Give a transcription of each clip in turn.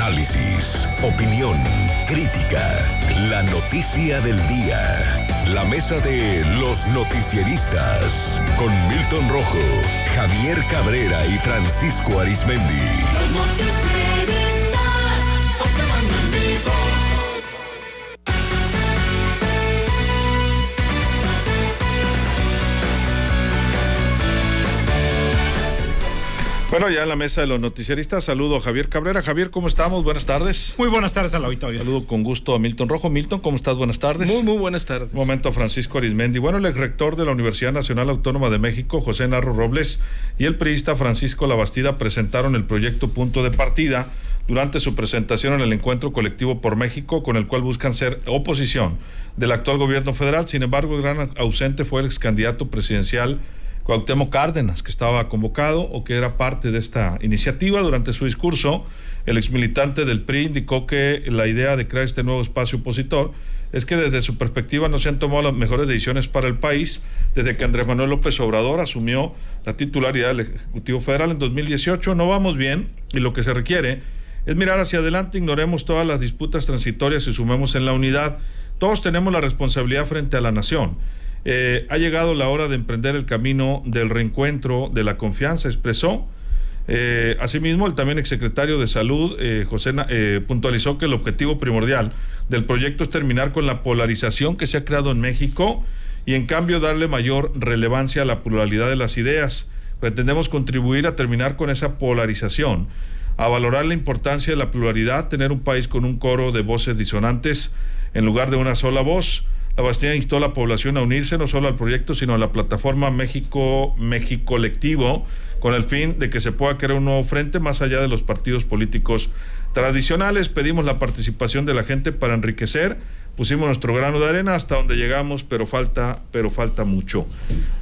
Análisis, opinión, crítica, la noticia del día. La mesa de los noticieristas con Milton Rojo, Javier Cabrera y Francisco Arizmendi. Los noticieristas observando en vivo. Bueno, ya en la mesa de los noticieristas, saludo a Javier Cabrera. Javier, ¿cómo estamos? Buenas tardes. Muy buenas tardes al auditorio. Saludo con gusto a Milton Rojo. Milton, ¿cómo estás? Buenas tardes. Muy buenas tardes. Un momento a Francisco Arizmendi. Bueno, el exrector de la Universidad Nacional Autónoma de México, José Narro Robles, y el priista Francisco Labastida presentaron el proyecto Punto de Partida durante su presentación en el Encuentro Colectivo por México, con el cual buscan ser oposición del actual gobierno federal. Sin embargo, el gran ausente fue el ex candidato presidencial Cuauhtémoc Cárdenas, que estaba convocado o que era parte de esta iniciativa. Durante su discurso, el exmilitante del PRI indicó que la idea de crear este nuevo espacio opositor es que desde su perspectiva no se han tomado las mejores decisiones para el país desde que Andrés Manuel López Obrador asumió la titularidad del Ejecutivo Federal en 2018. No vamos bien y lo que se requiere es mirar hacia adelante, ignoremos todas las disputas transitorias y sumemos en la unidad. Todos tenemos la responsabilidad frente a la nación. Ha llegado la hora de emprender el camino del reencuentro, de la confianza, expresó. Asimismo, el también exsecretario de Salud, puntualizó que el objetivo primordial del proyecto es terminar con la polarización que se ha creado en México y en cambio darle mayor relevancia a la pluralidad de las ideas. Pretendemos contribuir a terminar con esa polarización, a valorar la importancia de la pluralidad, tener un país con un coro de voces disonantes en lugar de una sola voz. Labastida instó a la población a unirse no solo al proyecto, sino a la plataforma México Colectivo, con el fin de que se pueda crear un nuevo frente más allá de los partidos políticos tradicionales. Pedimos la participación de la gente para enriquecer. Pusimos nuestro grano de arena hasta donde llegamos, pero falta mucho.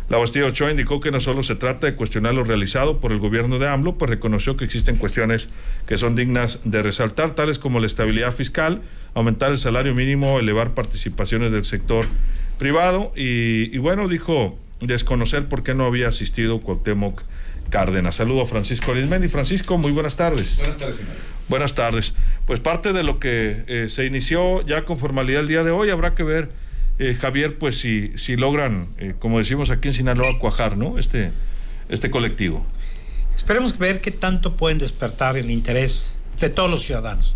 Labastida Ochoa indicó que no solo se trata de cuestionar lo realizado por el gobierno de AMLO, pues reconoció que existen cuestiones que son dignas de resaltar, tales como la estabilidad fiscal, aumentar el salario mínimo, elevar participaciones del sector privado y bueno, dijo desconocer por qué no había asistido Cuauhtémoc Cárdenas. Saludo a Francisco Arizmendi. Francisco, muy buenas tardes. Buenas tardes, señor. Buenas tardes. Pues parte de lo que se inició ya con formalidad el día de hoy, habrá que ver, Javier, pues si logran, como decimos aquí en Sinaloa, cuajar, ¿no? Este colectivo. Esperemos ver qué tanto pueden despertar el interés de todos los ciudadanos.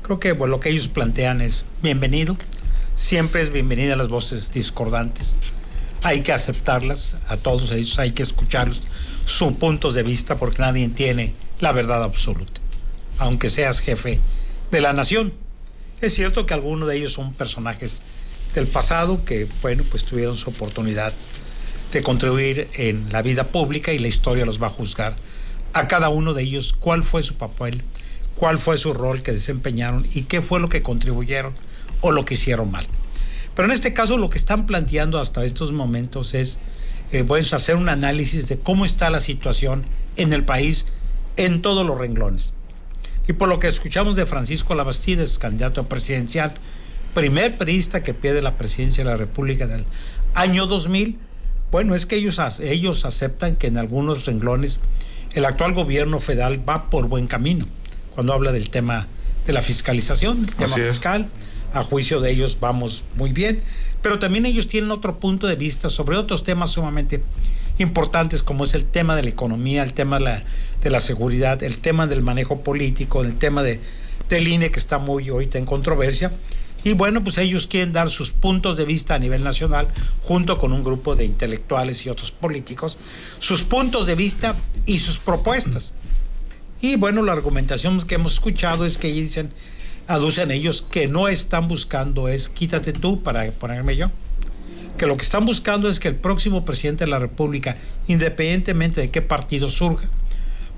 Creo que lo que ellos plantean es bienvenido. Siempre es bienvenida las voces discordantes. Hay que aceptarlas, a todos ellos hay que escucharlos, sus puntos de vista, porque nadie tiene la verdad absoluta, aunque seas jefe de la nación. Es cierto que algunos de ellos son personajes del pasado que, bueno, pues tuvieron su oportunidad de contribuir en la vida pública y la historia los va a juzgar a cada uno de ellos cuál fue su papel, cuál fue su rol que desempeñaron y qué fue lo que contribuyeron o lo que hicieron mal. Pero en este caso lo que están planteando hasta estos momentos es hacer un análisis de cómo está la situación en el país en todos los renglones. Y por lo que escuchamos de Francisco Labastida, candidato presidencial, primer priista que pierde la presidencia de la República del año 2000, bueno, es que ellos aceptan que en algunos renglones el actual gobierno federal va por buen camino. Cuando habla del tema de la fiscalización, el tema fiscal, a juicio de ellos vamos muy bien, pero también ellos tienen otro punto de vista sobre otros temas sumamente importantes, como es el tema de la economía, el tema de la seguridad, el tema del manejo político, el tema del INE, que está muy ahorita en controversia. Y bueno, pues ellos quieren dar sus puntos de vista a nivel nacional, junto con un grupo de intelectuales y otros políticos, sus puntos de vista y sus propuestas. Y bueno, la argumentación que hemos escuchado es que aducen ellos que no están buscando es quítate tú para ponerme yo. Que lo que están buscando es que el próximo presidente de la República, independientemente de qué partido surja,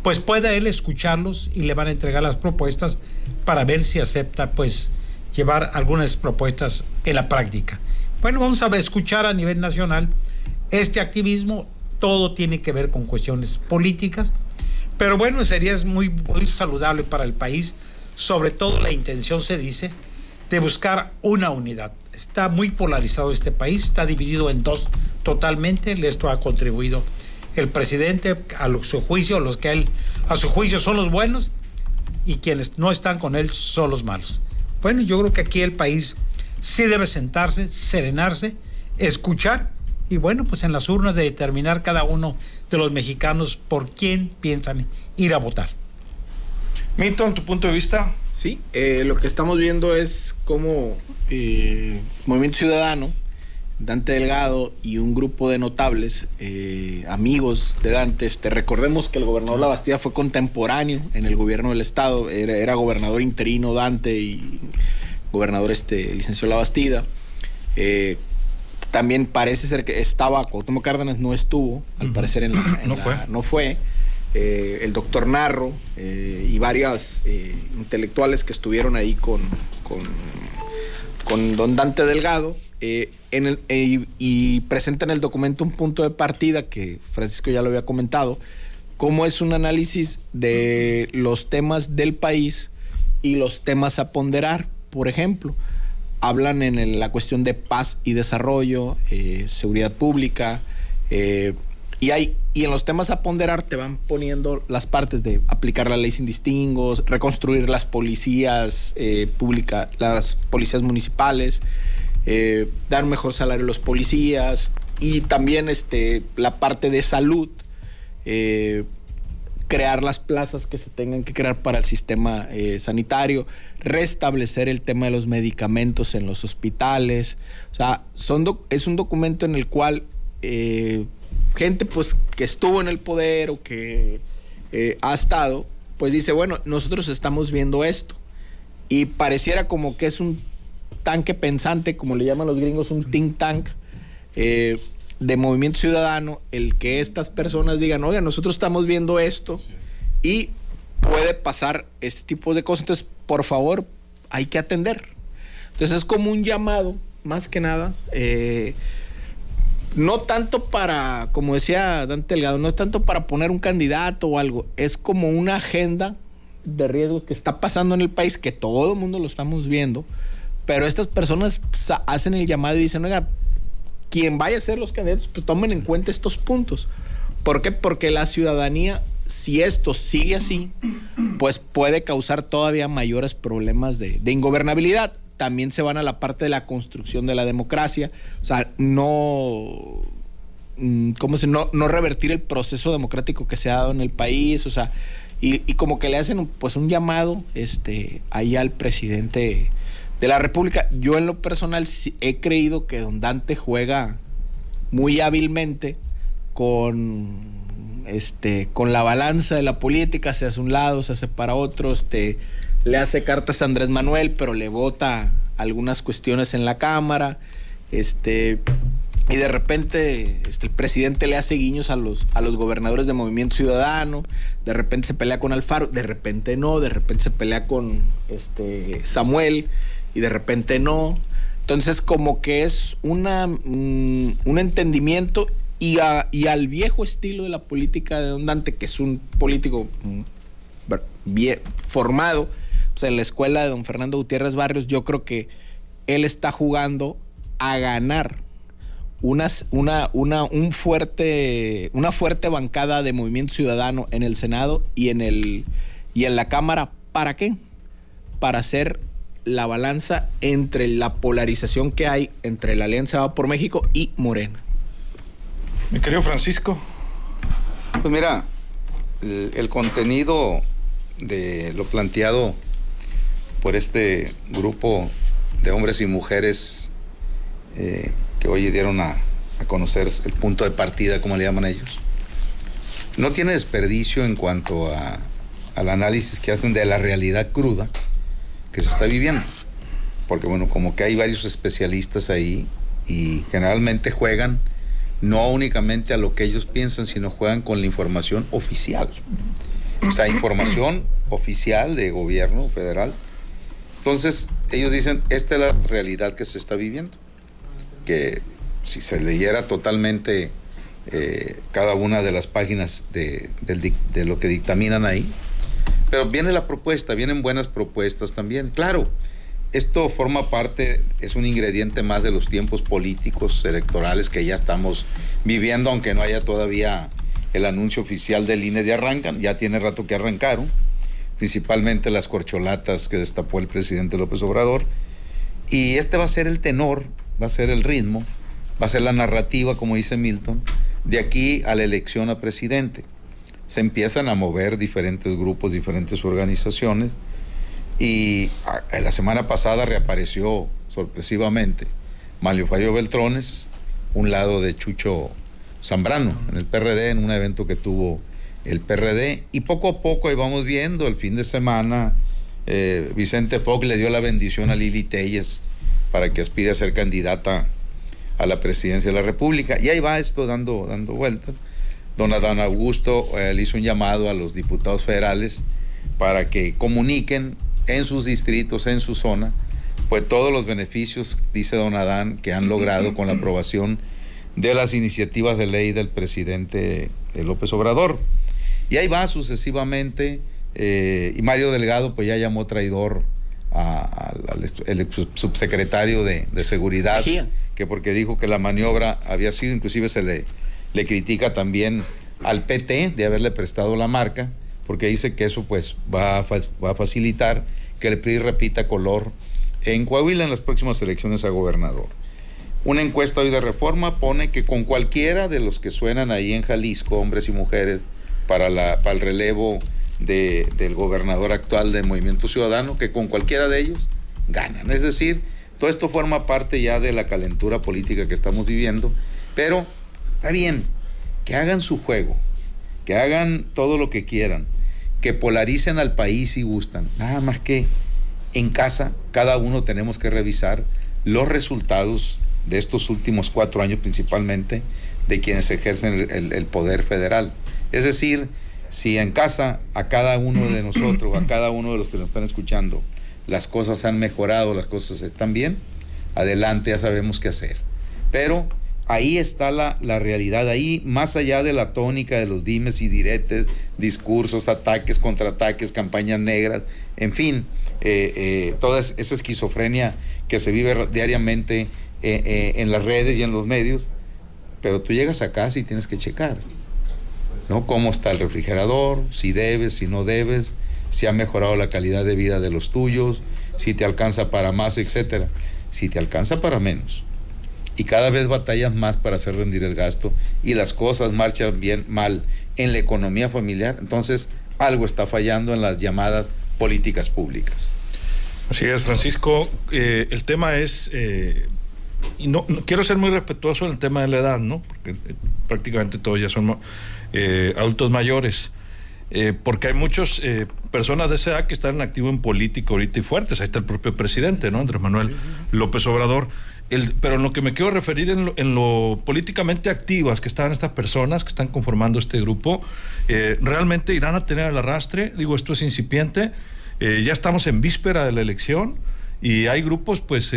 pues pueda él escucharlos y le van a entregar las propuestas para ver si acepta pues llevar algunas propuestas en la práctica. Bueno, vamos a escuchar a nivel nacional este activismo. Todo tiene que ver con cuestiones políticas, pero bueno, sería muy saludable para el país, sobre todo la intención, se dice, de buscar una unidad. Está muy polarizado este país, está dividido en dos totalmente. Esto ha contribuido el presidente a su juicio, los que a su juicio son los buenos, y quienes no están con él son los malos. Bueno, yo creo que aquí el país sí debe sentarse, serenarse, escuchar y bueno, pues en las urnas de determinar cada uno de los mexicanos por quién piensan ir a votar. Milton, ¿tu punto de vista? Sí, lo que estamos viendo es cómo Movimiento Ciudadano, Dante Delgado y un grupo de notables, amigos de Dante, recordemos que el gobernador Labastida fue contemporáneo en el gobierno del estado, era gobernador interino Dante y gobernador licenciado Labastida. También parece ser que estaba, Cuauhtémoc Cárdenas no estuvo, al parecer no fue. El doctor Narro y varios intelectuales que estuvieron ahí con don Dante Delgado, y presentan en el documento un punto de partida que Francisco ya lo había comentado, cómo es un análisis de los temas del país y los temas a ponderar. Por ejemplo, hablan en la cuestión de paz y desarrollo, seguridad pública, y en los temas a ponderar te van poniendo las partes de aplicar la ley sin distingos, reconstruir las policías públicas, las policías municipales, dar un mejor salario a los policías, y también la parte de salud, crear las plazas que se tengan que crear para el sistema sanitario, restablecer el tema de los medicamentos en los hospitales. O sea, es un documento en el cual gente pues que estuvo en el poder o que ha estado, pues dice, bueno, nosotros estamos viendo esto, y pareciera como que es un tanque pensante, como le llaman los gringos, un think tank de Movimiento Ciudadano, el que estas personas digan, oiga, nosotros estamos viendo esto y puede pasar este tipo de cosas, entonces por favor hay que atender. Entonces es como un llamado, más que nada, no tanto para, como decía Dante Delgado, no es tanto para poner un candidato o algo, es como una agenda de riesgo que está pasando en el país, que todo el mundo lo estamos viendo, pero estas personas hacen el llamado y dicen, oiga, quien vaya a ser los candidatos, pues tomen en cuenta estos puntos. ¿Por qué? Porque la ciudadanía, si esto sigue así, pues puede causar todavía mayores problemas de ingobernabilidad. También se van a la parte de la construcción de la democracia, o sea, no revertir el proceso democrático que se ha dado en el país, o sea, y como que le hacen pues un llamado ahí al presidente de la República. Yo en lo personal he creído que don Dante juega muy hábilmente con la balanza de la política, se hace un lado, se hace para otro, le hace cartas a Andrés Manuel, pero le vota algunas cuestiones en la Cámara, y de repente el presidente le hace guiños a los gobernadores de Movimiento Ciudadano, de repente se pelea con Alfaro, de repente no, de repente se pelea con Samuel, y de repente no. Entonces como que es un entendimiento y al viejo estilo de la política de don Dante, que es un político bien formado, pues en la escuela de don Fernando Gutiérrez Barrios. Yo creo que él está jugando a ganar una fuerte bancada de Movimiento Ciudadano en el Senado y en la Cámara. ¿Para qué? Para hacer la balanza entre la polarización que hay entre la Alianza Va por México y Morena. Mi querido Francisco. Pues mira, el contenido de lo planteado por este grupo de hombres y mujeres que hoy dieron a conocer el punto de partida, como le llaman ellos, no tiene desperdicio en cuanto al análisis que hacen de la realidad cruda que se está viviendo, porque bueno, como que hay varios especialistas ahí y generalmente juegan no únicamente a lo que ellos piensan, sino juegan con la información oficial, o sea, información oficial de gobierno federal. Entonces ellos dicen, esta es la realidad que se está viviendo, que si se leyera totalmente cada una de las páginas de lo que dictaminan ahí. Pero viene la propuesta, vienen buenas propuestas también. Claro, esto forma parte, es un ingrediente más de los tiempos políticos electorales que ya estamos viviendo, aunque no haya todavía el anuncio oficial del INE de arrancan, ya tiene rato que arrancaron. principalmente las corcholatas que destapó el presidente López Obrador. Y este va a ser el tenor, va a ser el ritmo, va a ser la narrativa, como dice Milton, de aquí a la elección a presidente. Se empiezan a mover diferentes grupos, diferentes organizaciones, y la semana pasada reapareció sorpresivamente Manlio Fabio Beltrones, un lado de Chucho Zambrano en el PRD, en un evento que tuvo el PRD, y poco a poco ahí vamos viendo. El fin de semana Vicente Fox le dio la bendición a Lili Telles para que aspire a ser candidata a la presidencia de la República, y ahí va esto dando vueltas. Don Adán Augusto le hizo un llamado a los diputados federales para que comuniquen en sus distritos, en su zona, pues todos los beneficios, dice don Adán, que han logrado con la aprobación de las iniciativas de ley del presidente López Obrador. Y ahí va sucesivamente, y Mario Delgado pues ya llamó traidor al subsecretario de Seguridad, que porque dijo que la maniobra había sido, inclusive se le critica también al PT de haberle prestado la marca, porque dice que eso pues va a facilitar que el PRI repita color en Coahuila en las próximas elecciones a gobernador. Una encuesta hoy de Reforma pone que con cualquiera de los que suenan ahí en Jalisco, hombres y mujeres, para el relevo del gobernador actual del Movimiento Ciudadano, que con cualquiera de ellos ganan. Es decir, todo esto forma parte ya de la calentura política que estamos viviendo, pero está bien, que hagan su juego, que hagan todo lo que quieran, que polaricen al país si gustan, nada más que en casa cada uno tenemos que revisar los resultados de estos últimos 4 años, principalmente de quienes ejercen el poder federal. Es decir, si en casa a cada uno de nosotros, a cada uno de los que nos están escuchando, las cosas han mejorado, las cosas están bien, adelante, ya sabemos qué hacer. Pero ahí está la realidad, ahí más allá de la tónica de los dimes y diretes, discursos, ataques, contraataques, campañas negras, en fin, toda esa esquizofrenia que se vive diariamente en las redes y en los medios. Pero tú llegas a casa y tienes que checar, ¿no? Cómo está el refrigerador, si debes, si no debes, si ha mejorado la calidad de vida de los tuyos, si te alcanza para más, etcétera. Si te alcanza para menos y cada vez batallas más para hacer rendir el gasto y las cosas marchan mal en la economía familiar, entonces algo está fallando en las llamadas políticas públicas. Así es, Francisco. El tema es, y no quiero ser muy respetuoso en el tema de la edad, ¿no? Porque prácticamente todos ya son adultos mayores. Porque hay muchas personas de esa edad que están en activo en política ahorita y fuertes. Ahí está el propio presidente, ¿no? Andrés Manuel López Obrador. Pero en lo que me quiero referir en lo políticamente activas que están estas personas que están conformando este grupo, realmente irán a tener el arrastre. Digo, esto es incipiente. Ya estamos en víspera de la elección y hay grupos, pues,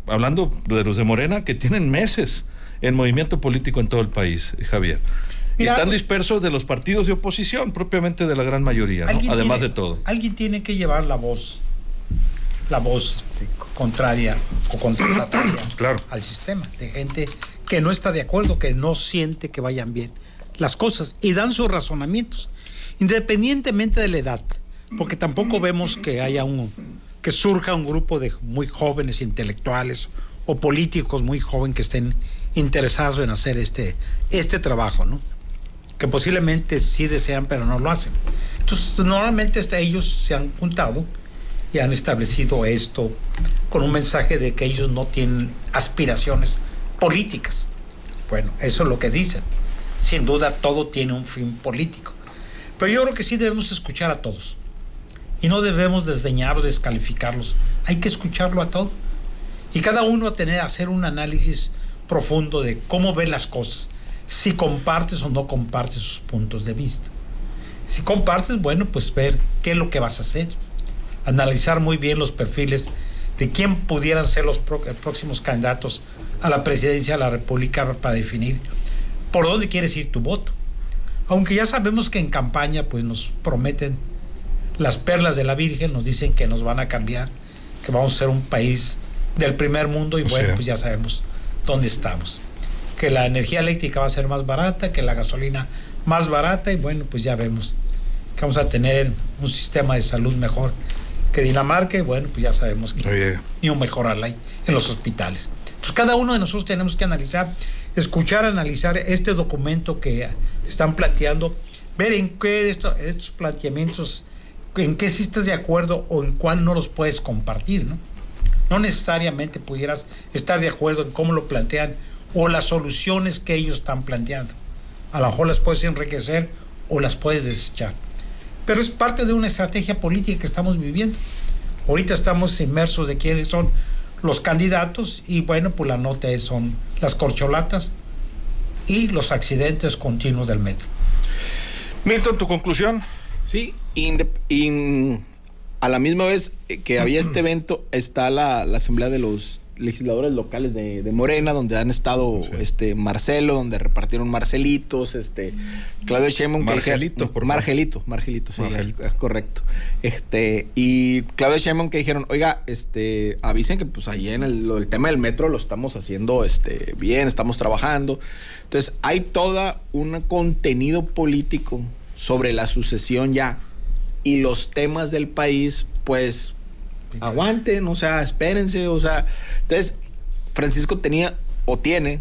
hablando de los de Morena, que tienen meses en movimiento político en todo el país, Javier. Y están dispersos de los partidos de oposición, propiamente de la gran mayoría, ¿no? Además de todo. Alguien tiene que llevar la voz contraria o contraria claro, al sistema, de gente que no está de acuerdo, que no siente que vayan bien las cosas y dan sus razonamientos, independientemente de la edad, porque tampoco vemos que haya que surja un grupo de muy jóvenes intelectuales o políticos muy jóvenes que estén interesados en hacer este trabajo, ¿no? Que posiblemente sí desean, pero no lo hacen. Entonces, normalmente ellos se han juntado y han establecido esto con un mensaje de que ellos no tienen aspiraciones políticas. Bueno, eso es lo que dicen. Sin duda, todo tiene un fin político. Pero yo creo que sí debemos escuchar a todos. Y no debemos desdeñar o descalificarlos. Hay que escucharlo a todo. Y cada uno hacer un análisis profundo de cómo ve las cosas. Si compartes o no compartes sus puntos de vista. Si compartes, bueno, pues ver qué es lo que vas a hacer. Analizar muy bien los perfiles de quién pudieran ser los próximos candidatos a la presidencia de la República para definir por dónde quieres ir tu voto. Aunque ya sabemos que en campaña pues nos prometen las perlas de la Virgen, nos dicen que nos van a cambiar, que vamos a ser un país del primer mundo y bueno, pues ya sabemos dónde estamos. Que la energía eléctrica va a ser más barata, que la gasolina más barata y bueno, pues ya vemos que vamos a tener un sistema de salud mejor que Dinamarca, y bueno, pues ya sabemos que ni un mejorarla en los hospitales. Entonces cada uno de nosotros tenemos que analizar, analizar este documento que están planteando, ver en qué de estos planteamientos, en qué sí estás de acuerdo o en cuál no los puedes compartir, ¿no? No necesariamente pudieras estar de acuerdo en cómo lo plantean o las soluciones que ellos están planteando. A lo mejor las puedes enriquecer o las puedes desechar. Pero es parte de una estrategia política que estamos viviendo. Ahorita estamos inmersos de quiénes son los candidatos y bueno, pues la nota son las corcholatas y los accidentes continuos del metro. Milton, ¿tu conclusión? Sí, a la misma vez que había este evento, está la asamblea de los legisladores locales de Morena, donde han estado Marcelo, donde repartieron Marcelitos, Claudio Sheinbaum, Margelito, Margelito, sí, es correcto. Y Claudio Sheinbaum que dijeron, oiga, avisen que pues ahí en el tema del metro lo estamos haciendo bien, estamos trabajando. Entonces, hay toda un contenido político sobre la sucesión ya, y los temas del país, pues aguanten, o sea, espérense, o sea. Entonces, Francisco tiene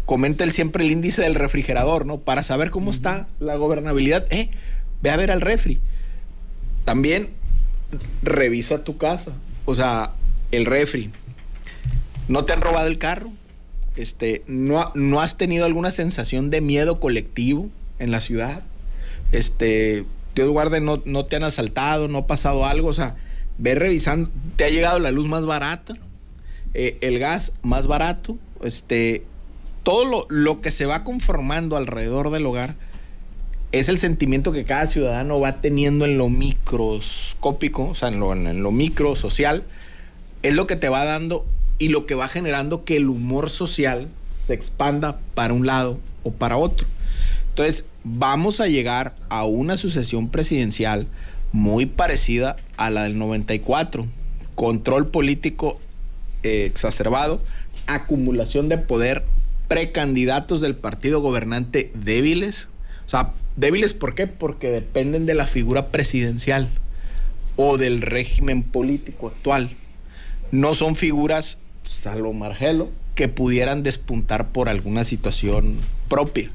comenta él siempre el índice del refrigerador, ¿no? Para saber cómo está la gobernabilidad, ve a ver al refri. También revisa tu casa, o sea, el refri. ¿No te han robado el carro? ¿No has tenido alguna sensación de miedo colectivo en la ciudad? Dios guarde, no te han asaltado, no ha pasado algo, o sea, ve revisando, te ha llegado la luz más barata, el gas más barato, todo lo que se va conformando alrededor del hogar es el sentimiento que cada ciudadano va teniendo en lo microscópico, o sea, en lo micro social, es lo que te va dando y lo que va generando que el humor social se expanda para un lado o para otro. Entonces, vamos a llegar a una sucesión presidencial muy parecida a la del 94. Control político exacerbado, acumulación de poder, precandidatos del partido gobernante débiles. O sea, débiles ¿por qué? Porque dependen de la figura presidencial o del régimen político actual. No son figuras, salvo Marcelo, que pudieran despuntar por alguna situación propia.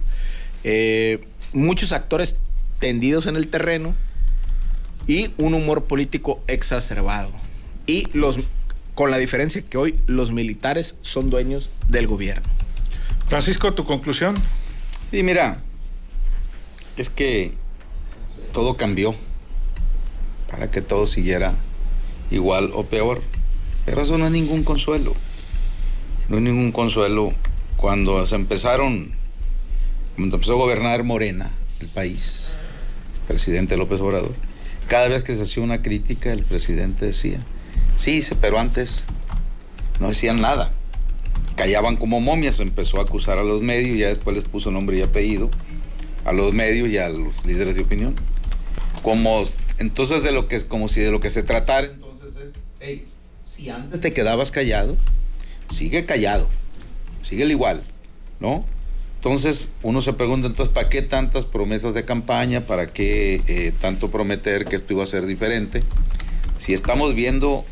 Muchos actores tendidos en el terreno y un humor político exacerbado. Y con la diferencia que hoy los militares son dueños del gobierno. Francisco, ¿tu conclusión? Sí, mira, es que todo cambió para que todo siguiera igual o peor. Pero eso no es ningún consuelo. No es ningún consuelo cuando empezó a gobernar Morena, el país, el presidente López Obrador. Cada vez que se hacía una crítica, el presidente decía, sí, pero antes no decían nada. Callaban como momias, empezó a acusar a los medios, ya después les puso nombre y apellido a los medios y a los líderes de opinión. Entonces como si de lo que se tratara, entonces es, hey, si antes te quedabas callado, sigue callado, sigue igual, ¿no? Entonces uno se pregunta, entonces, ¿para qué tantas promesas de campaña? ¿Para qué tanto prometer que esto iba a ser diferente? Si estamos viendo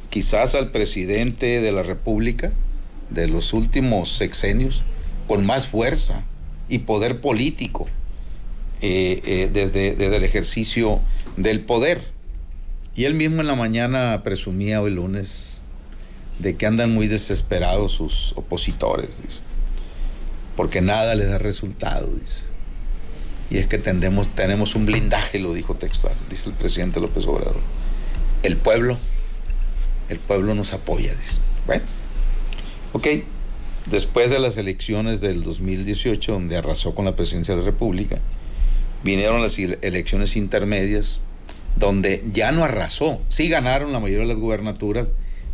quizás al presidente de la República de los últimos sexenios con más fuerza y poder político desde el ejercicio del poder. Y él mismo en la mañana presumía hoy lunes de que andan muy desesperados sus opositores, dice, porque nada les da resultado, dice. Y es que tenemos un blindaje, lo dijo textual, dice el presidente López Obrador. El pueblo nos apoya, dice. Bueno, ok. Después de las elecciones del 2018, donde arrasó con la presidencia de la República, vinieron las elecciones intermedias, donde ya no arrasó. Sí ganaron la mayoría de las gubernaturas,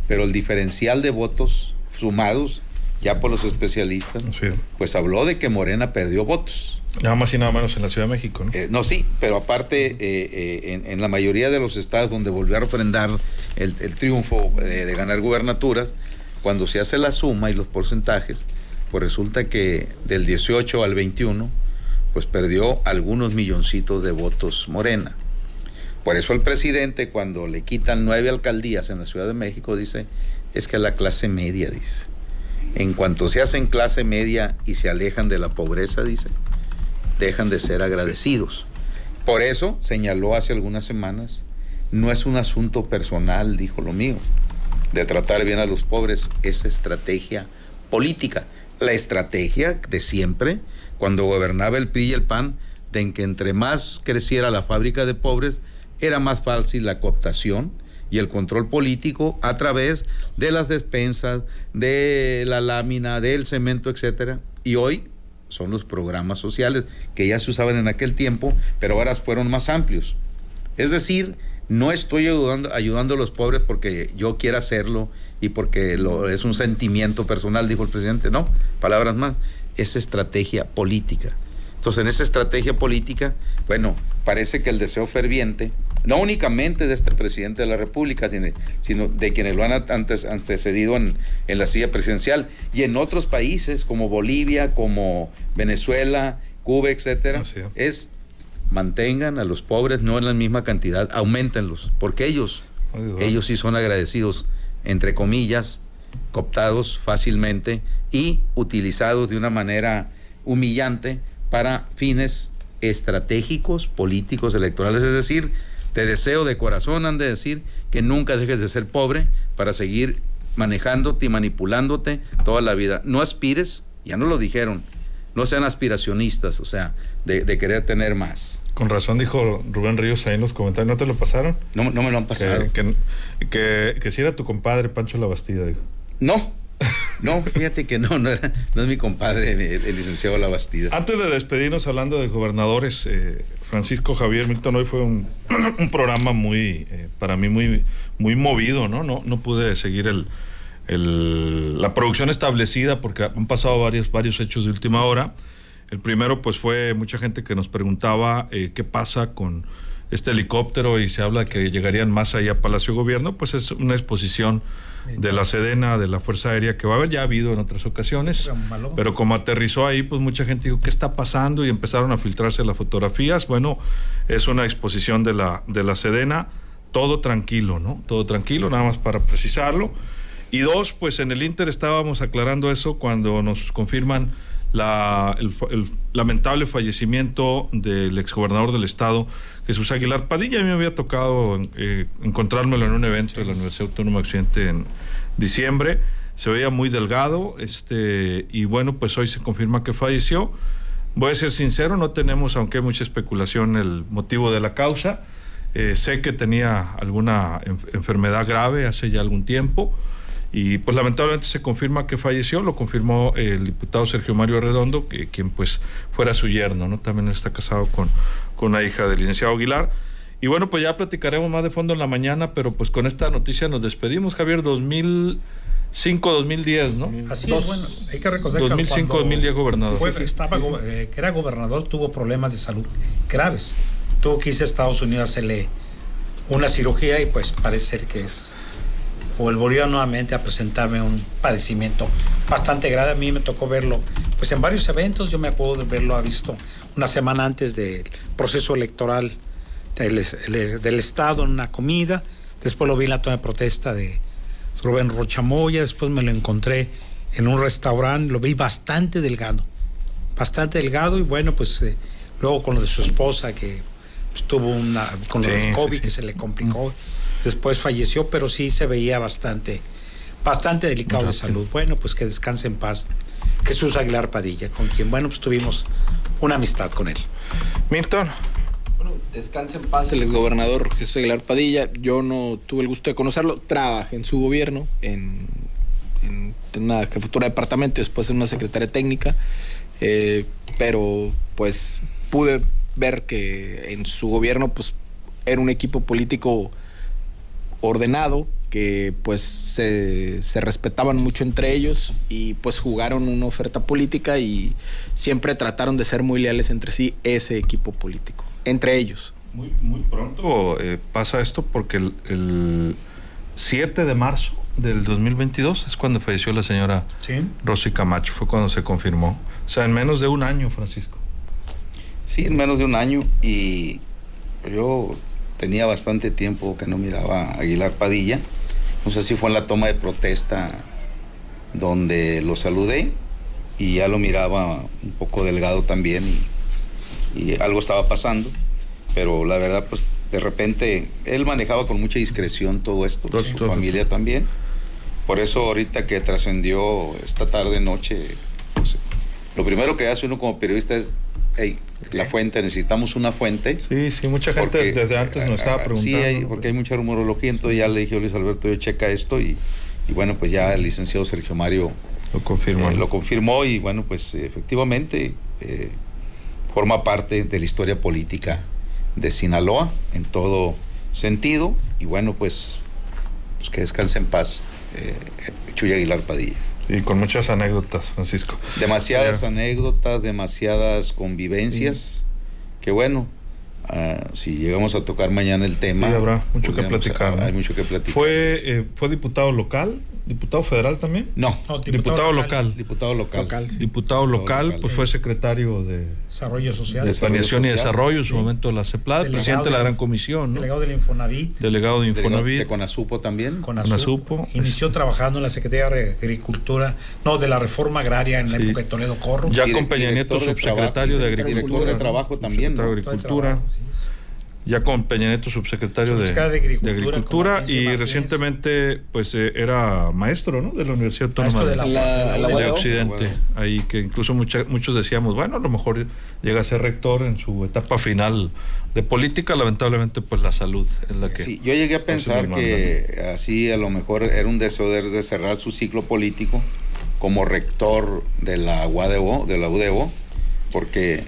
pero el diferencial de votos sumados, ya por los especialistas, sí, pues habló de que Morena perdió votos. Nada más y nada menos en la Ciudad de México, ¿no? No, sí, pero aparte en la mayoría de los estados donde volvió a refrendar el triunfo de ganar gubernaturas, cuando se hace la suma y los porcentajes, pues resulta que del 18 al 21, pues perdió algunos milloncitos de votos Morena. Por eso el presidente, cuando le quitan 9 alcaldías en la Ciudad de México, dice, es que la clase media, dice, en cuanto se hacen clase media y se alejan de la pobreza, dice, dejan de ser agradecidos. Por eso señaló hace algunas semanas, no es un asunto personal, dijo lo mío, de tratar bien a los pobres, es estrategia política. La estrategia de siempre, cuando gobernaba el PRI y el PAN, de en que entre más creciera la fábrica de pobres, era más fácil la cooptación y el control político a través de las despensas, de la lámina, del cemento, etcétera. Y hoy son los programas sociales que ya se usaban en aquel tiempo, pero ahora fueron más amplios. Es decir, no estoy ayudando a los pobres porque yo quiera hacerlo y porque es un sentimiento personal, dijo el presidente. No, palabras más, es estrategia política. Entonces, en esa estrategia política, bueno, parece que el deseo ferviente, no únicamente de este presidente de la República, sino de quienes lo han antecedido en la silla presidencial, y en otros países como Bolivia, como Venezuela, Cuba, etcétera, es mantengan a los pobres no en la misma cantidad, auméntenlos, porque ellos sí son agradecidos, entre comillas, cooptados fácilmente y utilizados de una manera humillante para fines estratégicos, políticos, electorales. Es decir, te deseo de corazón, han de decir, que nunca dejes de ser pobre para seguir manejándote y manipulándote toda la vida. No aspires, ya no lo dijeron, no sean aspiracionistas, o sea, de querer tener más. Con razón dijo Rubén Ríos ahí en los comentarios, ¿no te lo pasaron? No me lo han pasado. Que si era tu compadre Pancho Labastida, dijo. No, fíjate que no es mi compadre, el licenciado Labastida. Antes de despedirnos, hablando de gobernadores, Francisco Javier Milton, hoy fue un programa para mí muy movido, ¿no? No pude seguir la producción establecida porque han pasado varios hechos de última hora. El primero, pues, fue mucha gente que nos preguntaba qué pasa con este helicóptero, y se habla que llegarían más allá a Palacio de Gobierno. Pues es una exposición de la Sedena, de la Fuerza Aérea, que va a haber, ya ha habido en otras ocasiones, pero como aterrizó ahí, pues mucha gente dijo, ¿qué está pasando? Y empezaron a filtrarse las fotografías. Bueno, es una exposición de la Sedena, todo tranquilo, ¿no? Todo tranquilo, nada más para precisarlo. Y dos, pues en el Inter estábamos aclarando eso cuando nos confirman el lamentable fallecimiento del exgobernador del estado, Jesús Aguilar Padilla. A mí me había tocado encontrármelo en un evento de la Universidad Autónoma de Occidente en diciembre. Se veía muy delgado, y bueno, pues hoy se confirma que falleció. Voy a ser sincero, no tenemos, aunque hay mucha especulación, el motivo de la causa. Sé que tenía alguna enfermedad grave hace ya algún tiempo, y pues lamentablemente se confirma que falleció. Lo confirmó el diputado Sergio Mario Arredondo, quien pues fuera su yerno, ¿no? También está casado con una hija del licenciado Aguilar. Y bueno, pues ya platicaremos más de fondo en la mañana, pero pues con esta noticia nos despedimos, Javier. 2005-2010, ¿no? Así es, bueno, hay que recordar 2005-2010 gobernador. Que era gobernador, tuvo problemas de salud graves. Tuvo que irse a Estados Unidos a hacerle una cirugía, y pues parece ser que volvió nuevamente a presentarme un padecimiento bastante grave. A mí me tocó verlo pues en varios eventos. Yo me acuerdo de verlo, visto una semana antes del proceso electoral del estado en una comida. Después lo vi en la toma de protesta de Rubén Rochamoya. Después me lo encontré en un restaurante, lo vi bastante delgado, y bueno, pues luego con lo de su esposa, que pues, tuvo con lo del COVID, que se le complicó. Después falleció, pero sí se veía bastante delicado de salud. Bueno, pues que descanse en paz Jesús Aguilar Padilla, con quien, bueno, pues tuvimos una amistad con él. Milton. Bueno, descanse en paz el exgobernador Jesús Aguilar Padilla. Yo no tuve el gusto de conocerlo. Trabajé en su gobierno, en una jefatura de departamento, después en una secretaria técnica, pero pues pude ver que en su gobierno pues era un equipo político ordenado, que pues se respetaban mucho entre ellos, y pues jugaron una oferta política y siempre trataron de ser muy leales entre sí, ese equipo político, entre ellos. Muy pronto pasa esto, porque el 7 de marzo del 2022 es cuando falleció la señora Rosy Camacho, fue cuando se confirmó. O sea, en menos de un año, Francisco. Sí, en menos de un año, y yo tenía bastante tiempo que no miraba a Aguilar Padilla. No sé si fue en la toma de protesta donde lo saludé y ya lo miraba un poco delgado también y algo estaba pasando, pero la verdad pues de repente él manejaba con mucha discreción todo esto, su familia también. Por eso ahorita que trascendió esta tarde, noche, pues, lo primero que hace uno como periodista es, hey, la fuente, necesitamos una fuente. Sí, mucha gente porque, desde antes nos estaba preguntando. Sí, porque hay mucha rumorología, entonces ya le dije a Luis Alberto, yo checa esto y bueno, pues ya el licenciado Sergio Mario lo confirmó y bueno, pues efectivamente forma parte de la historia política de Sinaloa en todo sentido y bueno, pues que descanse en paz Chuy Aguilar Padilla. Y con muchas anécdotas, Francisco. Demasiadas anécdotas, demasiadas convivencias, que bueno, si llegamos a tocar mañana el tema... Sí, habrá mucho que platicar. Hay mucho que platicar. ¿Fue diputado local? ¿Diputado federal también? No, diputado local. Diputado local. Diputado local, pues fue secretario de Desarrollo Social. De Planeación y Desarrollo, en su momento la CEPLAD, presidente de la Gran Comisión, ¿no? Delegado del Infonavit. Delegado de Infonavit. De Conasupo también. Conasupo. Inició trabajando en la Secretaría de Agricultura, de la Reforma Agraria en la época de Toledo Corro. Ya con Peña Nieto, subsecretario de Agricultura. Director de Trabajo también. Secretario de Agricultura. Ya con Peña Nieto, subsecretario de Agricultura y recientemente pues era maestro, ¿no? De la Universidad Autónoma de Occidente, ahí que incluso muchos decíamos, bueno, a lo mejor llega a ser rector en su etapa final de política, lamentablemente pues la salud es la que... Sí, yo llegué a pensar que así a lo mejor era un deseo de cerrar su ciclo político como rector de la UDEVO, porque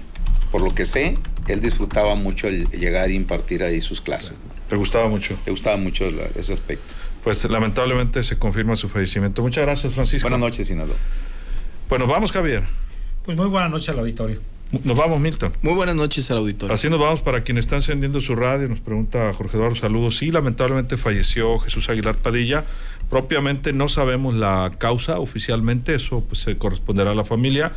por lo que sé, él disfrutaba mucho el llegar e impartir ahí sus clases. ¿Le gustaba mucho? Le gustaba mucho ese aspecto. Pues lamentablemente se confirma su fallecimiento. Muchas gracias, Francisco. Buenas noches, Sinaloa. Bueno, vamos, Javier. Pues muy buenas noches al auditorio. Nos vamos, Milton. Muy buenas noches al auditorio. Así nos vamos. Para quienes están encendiendo su radio, nos pregunta Jorge Eduardo, saludos. Sí, lamentablemente falleció Jesús Aguilar Padilla. Propiamente no sabemos la causa oficialmente, eso pues se corresponderá a la familia.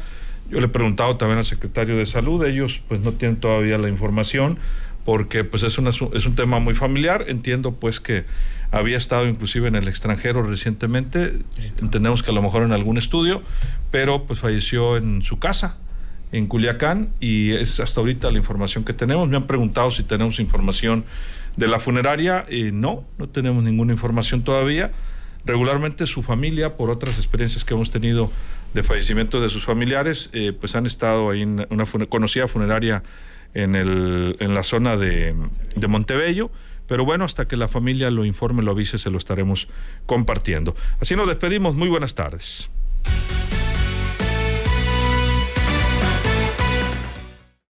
Yo le he preguntado también al secretario de Salud, ellos pues no tienen todavía la información porque pues es un tema muy familiar. Entiendo pues que había estado inclusive en el extranjero recientemente, entendemos que a lo mejor en algún estudio, pero pues falleció en su casa, en Culiacán, y es hasta ahorita la información que tenemos. Me han preguntado si tenemos información de la funeraria, no tenemos ninguna información todavía. Regularmente su familia, por otras experiencias que hemos tenido de fallecimiento de sus familiares, pues han estado ahí en una conocida funeraria en la zona de Montebello, pero bueno, hasta que la familia lo informe, lo avise, se lo estaremos compartiendo. Así nos despedimos, muy buenas tardes.